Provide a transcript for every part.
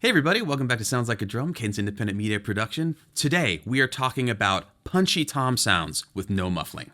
Hey everybody, welcome back to Sounds Like a Drum, Kane's independent media production. Today we are talking about punchy tom sounds with no muffling.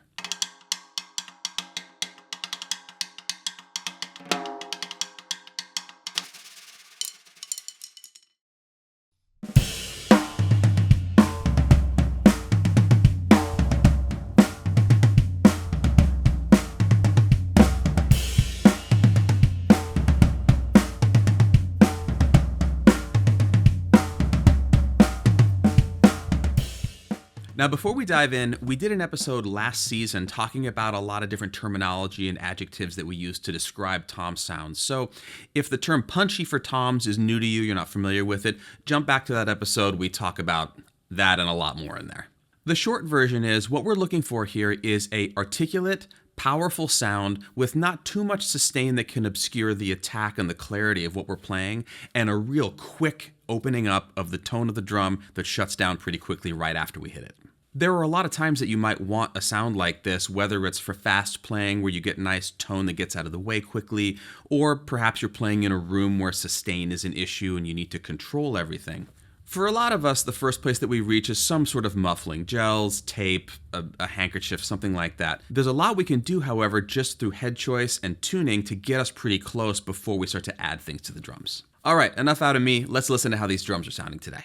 Now, before we dive in, we did an episode last season talking about a lot of different terminology and adjectives that we use to describe tom sounds. So if the term punchy for toms is new to you, you're not familiar with it, jump back to that episode. We talk about that and a lot more in there. The short version is what we're looking for here is a articulate, powerful sound with not too much sustain that can obscure the attack and the clarity of what we're playing, and a real quick opening up of the tone of the drum that shuts down pretty quickly right after we hit it. There are a lot of times that you might want a sound like this, whether it's for fast playing where you get nice tone that gets out of the way quickly, or perhaps you're playing in a room where sustain is an issue and you need to control everything. For a lot of us, the first place that we reach is some sort of muffling, gels, tape, a handkerchief, something like that. There's a lot we can do, however, just through head choice and tuning to get us pretty close before we start to add things to the drums. All right, enough out of me. Let's listen to how these drums are sounding today.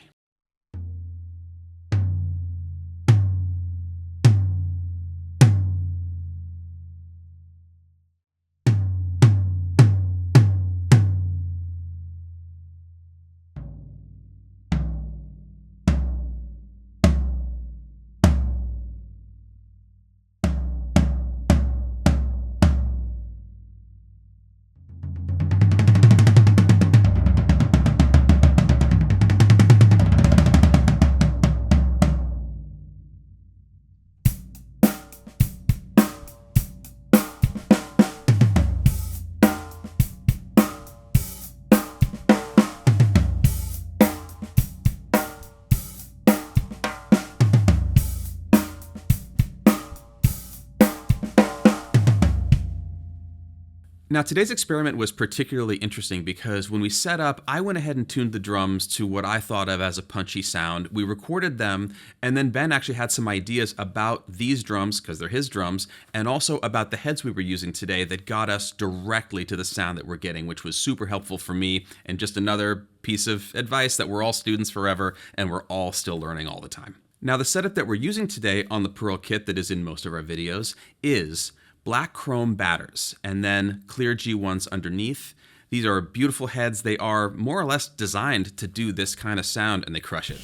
Now, today's experiment was particularly interesting because when we set up, I went ahead and tuned the drums to what I thought of as a punchy sound. We recorded them, and then Ben actually had some ideas about these drums, because they're his drums, and also about the heads we were using today that got us directly to the sound that we're getting, which was super helpful for me, and just another piece of advice that we're all students forever, and we're all still learning all the time. Now, the setup that we're using today on the Pearl kit that is in most of our videos is black chrome batters, and then clear G1s underneath. These are beautiful heads. They are more or less designed to do this kind of sound, and they crush it.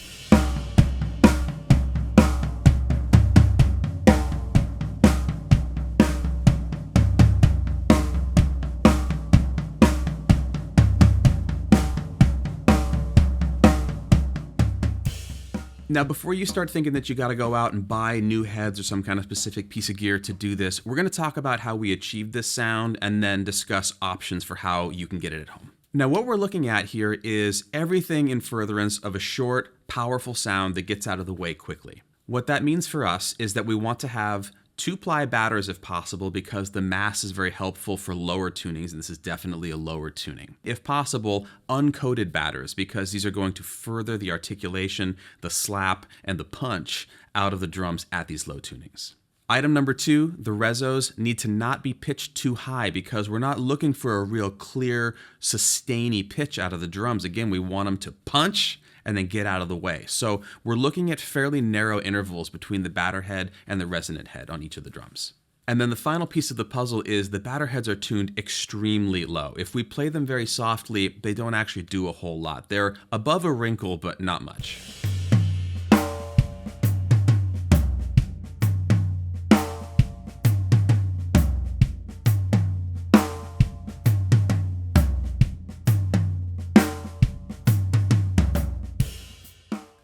Now, before you start thinking that you got to go out and buy new heads or some kind of specific piece of gear to do this, we're going to talk about how we achieve this sound and then discuss options for how you can get it at home. Now, what we're looking at here is everything in furtherance of a short, powerful sound that gets out of the way quickly. What that means for us is that we want to have 2-ply batters if possible, because the mass is very helpful for lower tunings, and this is definitely a lower tuning. If possible, uncoated batters, because these are going to further the articulation, the slap, and the punch out of the drums at these low tunings. Item number 2, the Resos need to not be pitched too high, because we're not looking for a real clear, sustainy pitch out of the drums. Again, we want them to punch and then get out of the way. So we're looking at fairly narrow intervals between the batter head and the resonant head on each of the drums. And then the final piece of the puzzle is the batter heads are tuned extremely low. If we play them very softly, they don't actually do a whole lot. They're above a wrinkle, but not much.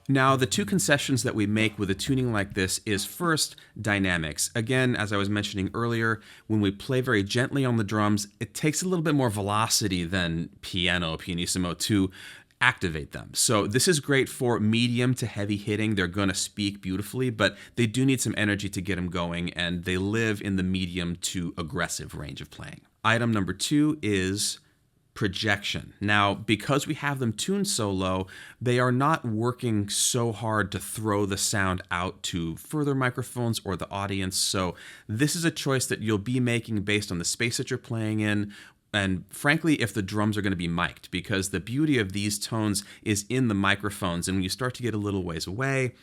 Now, the two concessions that we make with a tuning like this is first, dynamics. Again, as I was mentioning earlier, when we play very gently on the drums, it takes a little bit more velocity than pianissimo to activate them. So this is great for medium to heavy hitting. They're going to speak beautifully, but they do need some energy to get them going, and they live in the medium to aggressive range of playing. Item number 2 is projection. Now, because we have them tuned so low, they are not working so hard to throw the sound out to further microphones or the audience. So this is a choice that you'll be making based on the space that you're playing in, and frankly, if the drums are going to be mic'd, because the beauty of these tones is in the microphones, and when you start to get a little ways away,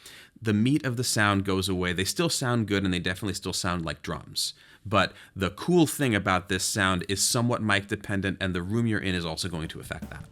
the meat of the sound goes away. They still sound good, and they definitely still sound like drums. But the cool thing about this sound is somewhat mic dependent, and the room you're in is also going to affect that.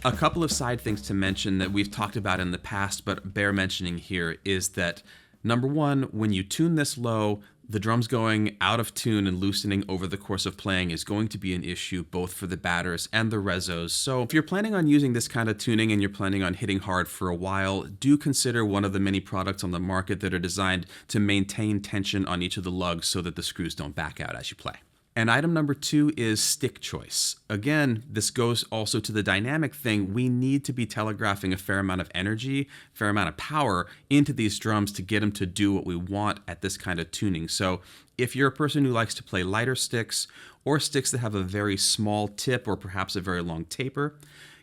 A couple of side things to mention that we've talked about in the past, but bear mentioning here, is that number one, when you tune this low, the drums going out of tune and loosening over the course of playing is going to be an issue both for the batters and the Resos. So if you're planning on using this kind of tuning and you're planning on hitting hard for a while, do consider one of the many products on the market that are designed to maintain tension on each of the lugs so that the screws don't back out as you play. And item number 2 is stick choice. Again, this goes also to the dynamic thing. We need to be telegraphing a fair amount of energy, fair amount of power into these drums to get them to do what we want at this kind of tuning. So if you're a person who likes to play lighter sticks or sticks that have a very small tip or perhaps a very long taper,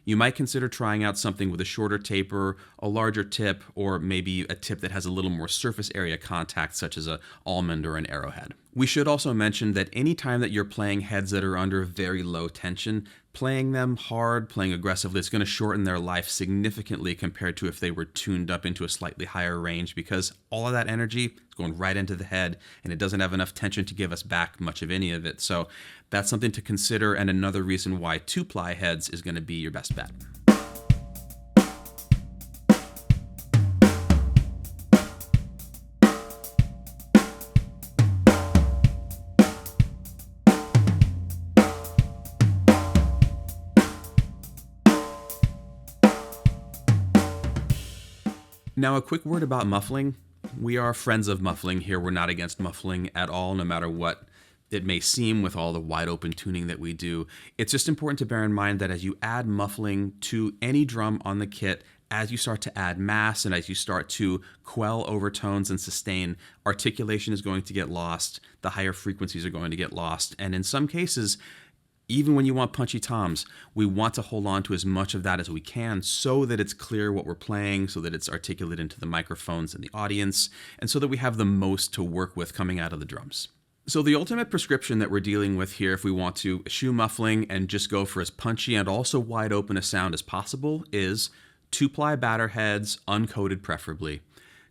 you might consider trying out something with a shorter taper, a larger tip, or maybe a tip that has a little more surface area contact, such as an almond or an arrowhead. We should also mention that any time that you're playing heads that are under very low tension, playing them hard, playing aggressively, is going to shorten their life significantly compared to if they were tuned up into a slightly higher range, because all of that energy is going right into the head and it doesn't have enough tension to give us back much of any of it. So that's something to consider, and another reason why 2-ply heads is going to be your best bet. Now, a quick word about muffling. We are friends of muffling here. We're not against muffling at all, no matter what it may seem with all the wide open tuning that we do. It's just important to bear in mind that as you add muffling to any drum on the kit, as you start to add mass and as you start to quell overtones and sustain, articulation is going to get lost, the higher frequencies are going to get lost, and in some cases, even when you want punchy toms, we want to hold on to as much of that as we can so that it's clear what we're playing, so that it's articulate into the microphones and the audience, and so that we have the most to work with coming out of the drums. So the ultimate prescription that we're dealing with here, if we want to eschew muffling and just go for as punchy and also wide open a sound as possible, is 2-ply batter heads, uncoated preferably.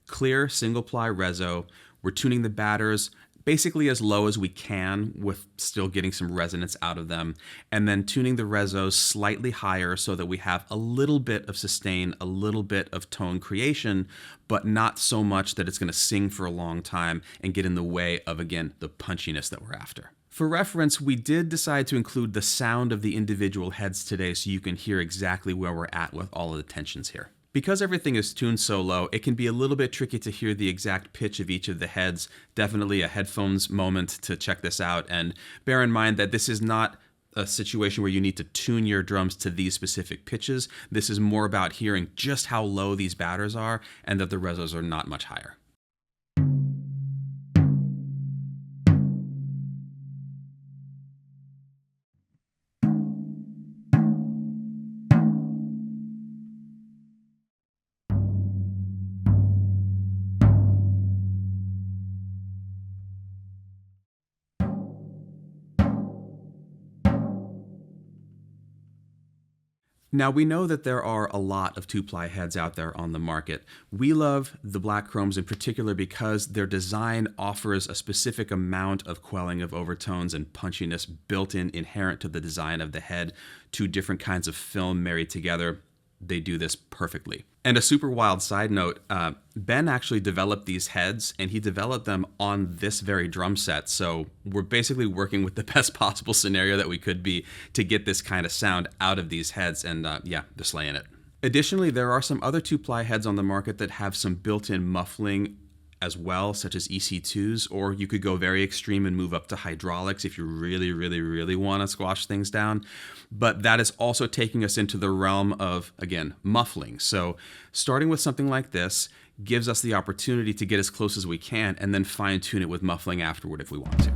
Clear single-ply Reso. We're tuning the batters basically as low as we can with still getting some resonance out of them, and then tuning the Resos slightly higher so that we have a little bit of sustain, a little bit of tone creation, but not so much that it's going to sing for a long time and get in the way of, again, the punchiness that we're after. For reference, we did decide to include the sound of the individual heads today so you can hear exactly where we're at with all of the tensions here. Because everything is tuned so low, it can be a little bit tricky to hear the exact pitch of each of the heads. Definitely a headphones moment to check this out, and bear in mind that this is not a situation where you need to tune your drums to these specific pitches. This is more about hearing just how low these batters are and that the Resos are not much higher. Now, we know that there are a lot of 2-ply heads out there on the market. We love the black chromes in particular because their design offers a specific amount of quelling of overtones and punchiness built in, inherent to the design of the head. 2 different kinds of film married together. They do this perfectly. And a super wild side note, Ben actually developed these heads, and he developed them on this very drum set. So we're basically working with the best possible scenario that we could be to get this kind of sound out of these heads, and yeah, they're slaying it. Additionally, there are some other 2-ply heads on the market that have some built-in muffling as well, such as EC2s, or you could go very extreme and move up to hydraulics if you really, really, really want to squash things down. But that is also taking us into the realm of, again, muffling. So starting with something like this gives us the opportunity to get as close as we can and then fine tune it with muffling afterward if we want to.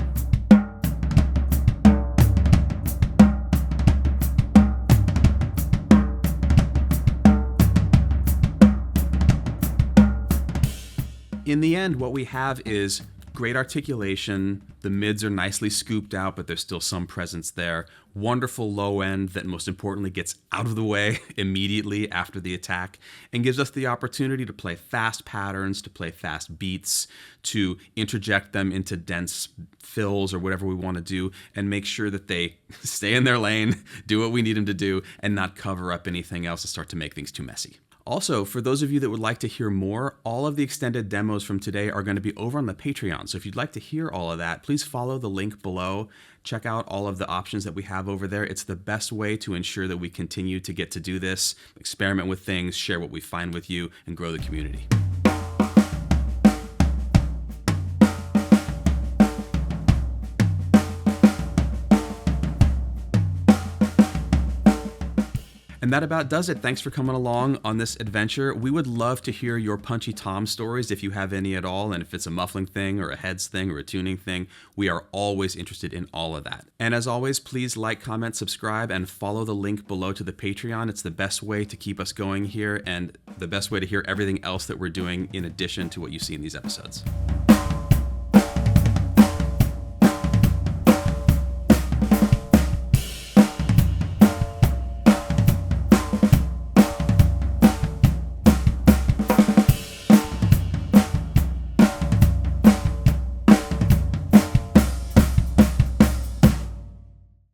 In the end, what we have is great articulation. The mids are nicely scooped out, but there's still some presence there. Wonderful low end that most importantly gets out of the way immediately after the attack and gives us the opportunity to play fast patterns, to play fast beats, to interject them into dense fills or whatever we want to do and make sure that they stay in their lane, do what we need them to do, and not cover up anything else and start to make things too messy. Also, for those of you that would like to hear more, all of the extended demos from today are going to be over on the Patreon. So if you'd like to hear all of that, please follow the link below. Check out all of the options that we have over there. It's the best way to ensure that we continue to get to do this, experiment with things, share what we find with you, and grow the community. And that about does it. Thanks for coming along on this adventure. We would love to hear your Punchy Tom stories if you have any at all, and if it's a muffling thing or a heads thing or a tuning thing, we are always interested in all of that. And as always, please like, comment, subscribe, and follow the link below to the Patreon. It's the best way to keep us going here and the best way to hear everything else that we're doing in addition to what you see in these episodes.